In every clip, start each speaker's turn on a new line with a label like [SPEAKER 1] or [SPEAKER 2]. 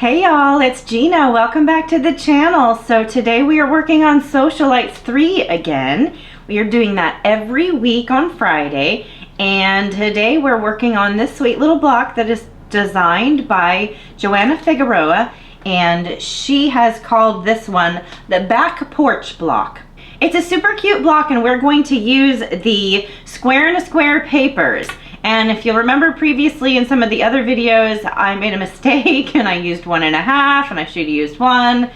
[SPEAKER 1] Hey y'all, it's Gina. Welcome back to the channel. So today we are working on Sewcialites 3 again. We are doing that every week on Friday. And today we're working on this sweet little block that is designed by Joanna Figueroa. And she has called this one the Back Porch Block. It's a super cute block and we're going to use the square and a square papers. And if you'll remember previously in some of the other videos, I made a mistake and I used 1.5 and I should have used 1.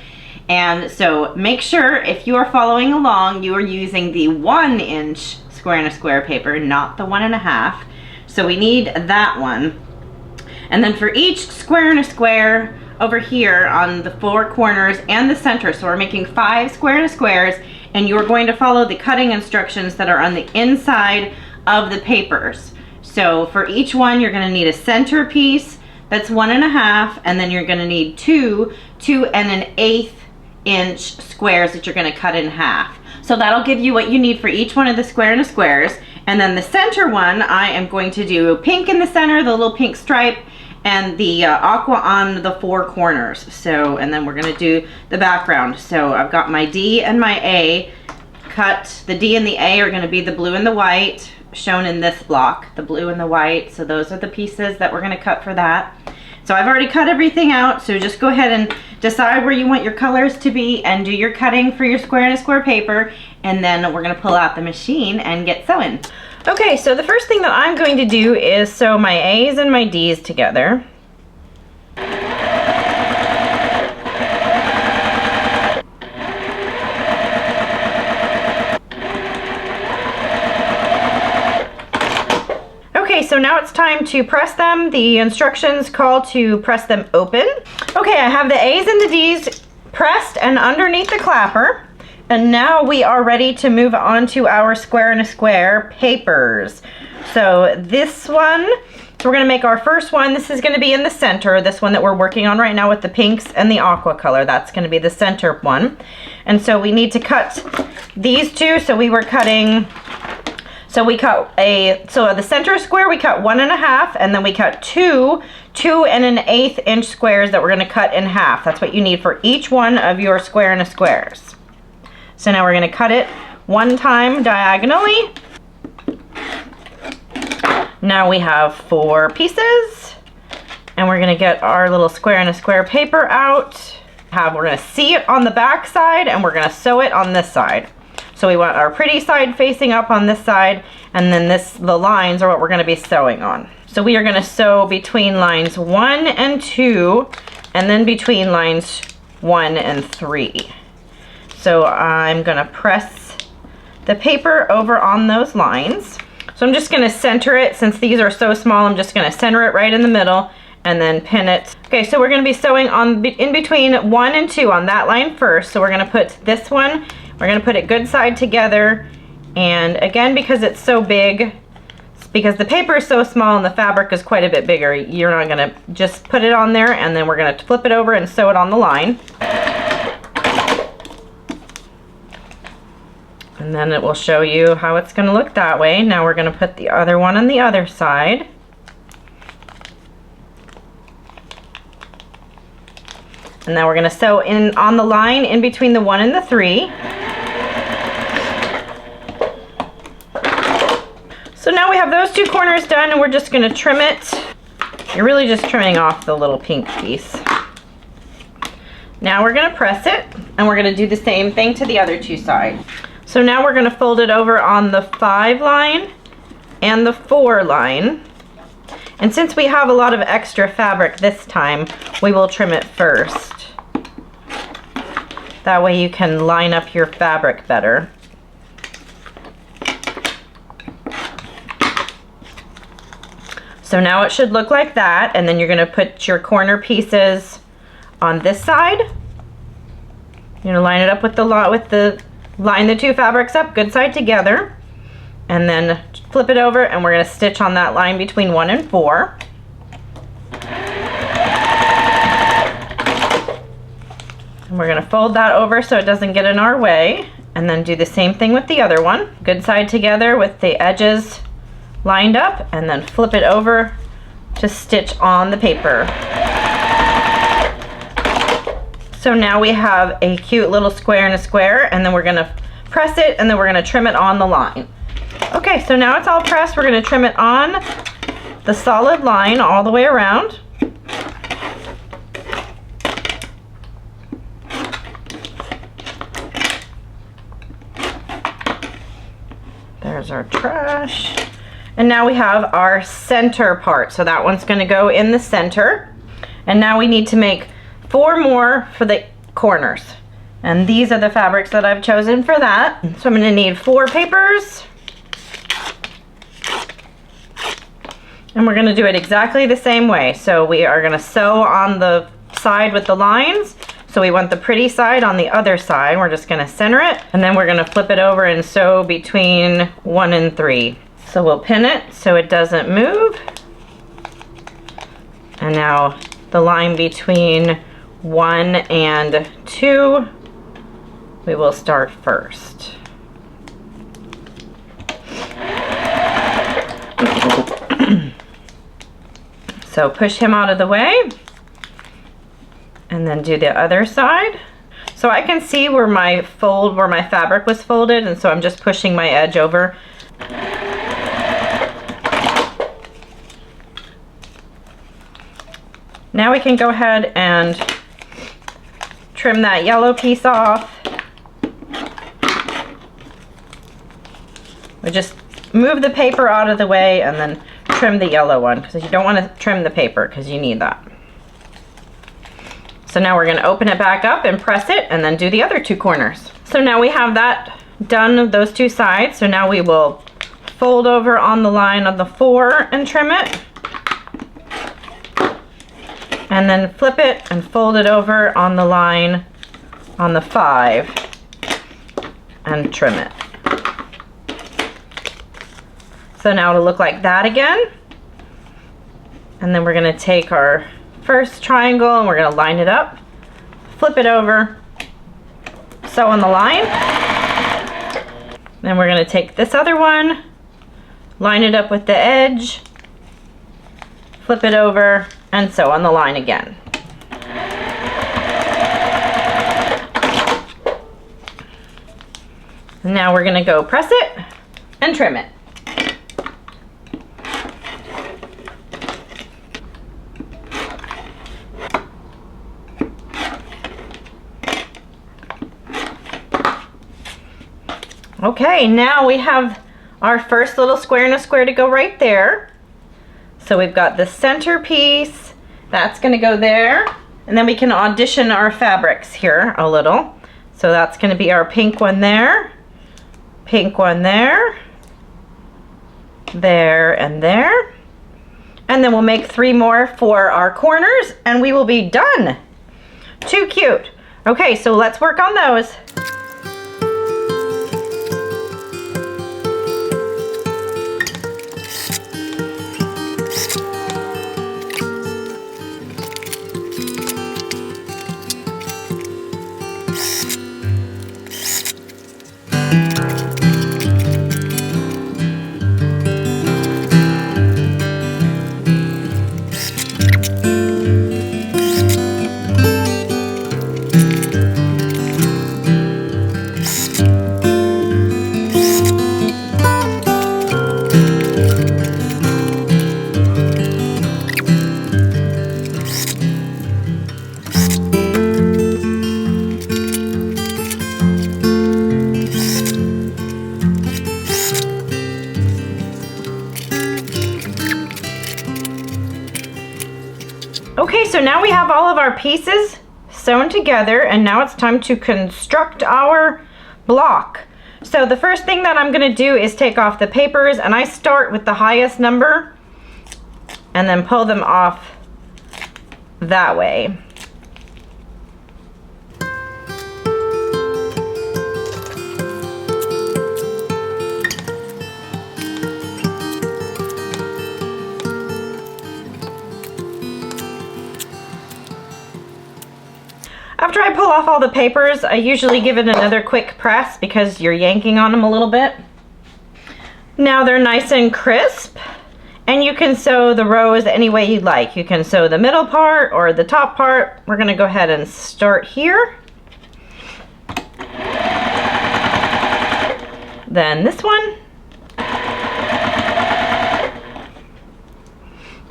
[SPEAKER 1] And so make sure if you are following along, you are using the 1-inch square and a square paper, not the 1.5. So we need that one. And then for each square and a square over here on the 4 corners and the center, so we're making 5 square and a squares, and you're going to follow the cutting instructions that are on the inside of the papers. So for each one, you're going to need a center piece that's 1.5, and then you're going to need 2 2 1/8-inch squares that you're going to cut in half. So that'll give you what you need for each one of the square and a squares. And then the center one, I am going to do pink in the center, the little pink stripe, and the aqua on the 4 corners. So, and then we're going to do the background. So I've got my D and my A cut. The D and the A are going to be the blue and the white, shown in this block, the blue and the white. So those are the pieces that we're going to cut for that. So I've already cut everything out, so just go ahead and decide where you want your colors to be and do your cutting for your square and a square paper, and then we're going to pull out the machine and get sewing. Okay, so the first thing that I'm going to do is sew my A's and my D's together. So now it's time to press them. The instructions call to press them open. Okay, I have the A's and the D's pressed and underneath the clapper. And now we are ready to move on to our square and a square papers. So this one, so we're gonna make our first one. This is gonna be in the center, this one that we're working on right now with the pinks and the aqua color. That's gonna be the center one. And so we need to cut these two. So we were cutting, so we cut so the center square we cut 1.5, and then we cut 2 2 1/8-inch squares that we're gonna cut in half. That's what you need for each one of your square and a squares. So now we're gonna cut it one time diagonally. Now we have 4 pieces, and we're gonna get our little square and a square paper out. We're gonna see it on the back side, and we're gonna sew it on this side. So we want our pretty side facing up on this side, and then the lines are what we're going to be sewing on. So we are going to sew between lines 1 and 2, and then between lines 1 and 3. So I'm going to press the paper over on those lines. So I'm just going to center it. Since these are so small, I'm just going to center it right in the middle and then pin it. Okay, so we're going to be sewing on in between 1 and 2 on that line first. So we're going to put this one, we're going to put it good side together, and again, because it's so big, because the paper is so small and the fabric is quite a bit bigger, you're not going to just put it on there, and then we're going to flip it over and sew it on the line. And then it will show you how it's going to look that way. Now we're going to put the other one on the other side. And now we're going to sew in on the line in between the 1 and the 3. So now we have those 2 corners done, and we're just going to trim it. You're really just trimming off the little pink piece. Now we're going to press it, and we're going to do the same thing to the other 2 sides. So now we're going to fold it over on the 5 line and the 4 line. And since we have a lot of extra fabric this time, we will trim it first. That way you can line up your fabric better. So now it should look like that, and then you're going to put your corner pieces on this side. You're going to line it up with line the 2 fabrics up good side together, and then flip it over, and we're going to stitch on that line between 1 and 4. And we're going to fold that over so it doesn't get in our way, and then do the same thing with the other one. Good side together with the edges lined up, and then flip it over to stitch on the paper. So now we have a cute little square and a square, and then we're gonna press it, and then we're gonna trim it on the line. Okay, so now it's all pressed. We're gonna trim it on the solid line all the way around. There's our trash. And now we have our center part. So that one's gonna go in the center. And now we need to make 4 more for the corners. And these are the fabrics that I've chosen for that. So I'm gonna need 4 papers. And we're gonna do it exactly the same way. So we are gonna sew on the side with the lines. So we want the pretty side on the other side. We're just gonna center it, and then we're gonna flip it over and sew between 1 and 3. So we'll pin it so it doesn't move. And now the line between 1 and 2, we will start first. So push him out of the way, and then do the other side. So I can see where my fabric was folded, and so I'm just pushing my edge over. Now we can go ahead and trim that yellow piece off. We just move the paper out of the way and then trim the yellow one, because you don't want to trim the paper because you need that. So now we're going to open it back up and press it, and then do the other 2 corners. So now we have that done, those 2 sides. So now we will fold over on the line of the 4 and trim it. And then flip it and fold it over on the line on the 5 and trim it. So now it'll look like that again. And then we're gonna take our first triangle and we're gonna line it up, flip it over, sew on the line. Then we're gonna take this other one, line it up with the edge, flip it over, and sew on the line again. Now we're gonna go press it and trim it. Okay, now we have our first little square and a square to go right there. So we've got the center piece, that's gonna go there. And then we can audition our fabrics here a little. So that's gonna be our pink one there, pink one there, there and there. And then we'll make 3 more for our corners and we will be done. Too cute. Okay, so let's work on those. Okay, so now we have all of our pieces sewn together, and now it's time to construct our block. So the first thing that I'm going to do is take off the papers, and I start with the highest number and then pull them off that way. After I pull off all the papers, I usually give it another quick press because you're yanking on them a little bit. Now they're nice and crisp, And you can sew the rows any way you'd like. You can sew the middle part or the top part. We're gonna go ahead and start here. Then this one.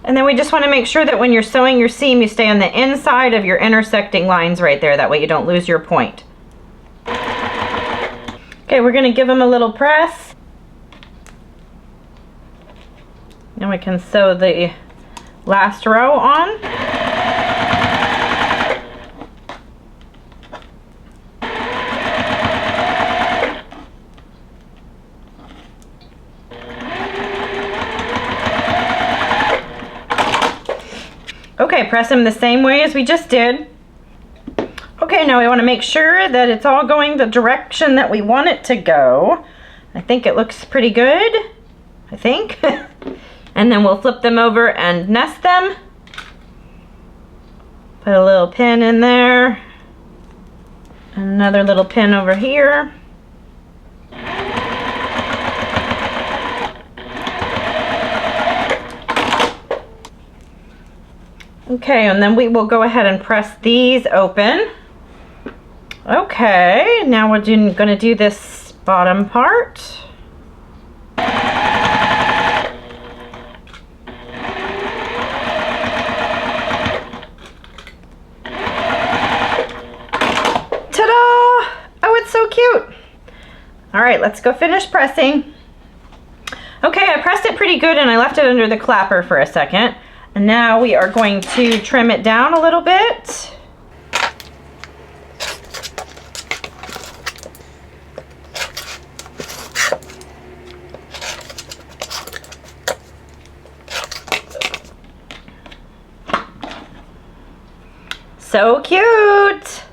[SPEAKER 1] And then we just want to make sure that when you're sewing your seam, you stay on the inside of your intersecting lines right there. That way you don't lose your point. Okay, we're going to give them a little press. And we can sew the last row on. Okay, press them the same way as we just did. Okay, now we want to make sure that it's all going the direction that we want it to go. I think it looks pretty good, I think. And then we'll flip them over and nest them. Put a little pin in there. Another little pin over here. Okay, and then we will go ahead and press these open. Okay, now we're going to do this bottom part. Ta-da! Oh, it's so cute. All right, let's go finish pressing. Okay, I pressed it pretty good and I left it under the clapper for a second. And now we are going to trim it down a little bit. So cute!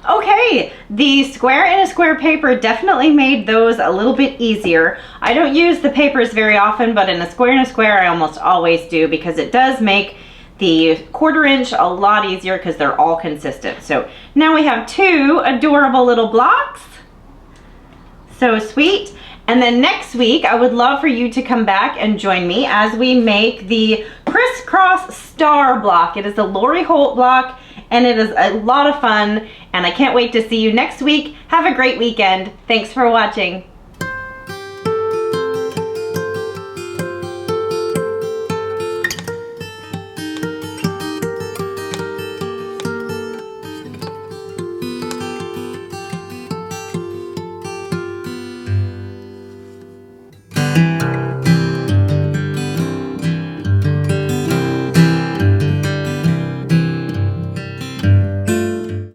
[SPEAKER 1] Okay, the square and a square paper definitely made those a little bit easier. I don't use the papers very often, but in a square and a square I almost always do because it does make the 1/4 inch a lot easier because they're all consistent. So now we have 2 adorable little blocks. So sweet. And then next week, I would love for you to come back and join me as we make the crisscross star block. It is a Lori Holt block and it is a lot of fun and I can't wait to see you next week. Have a great weekend. Thanks for watching.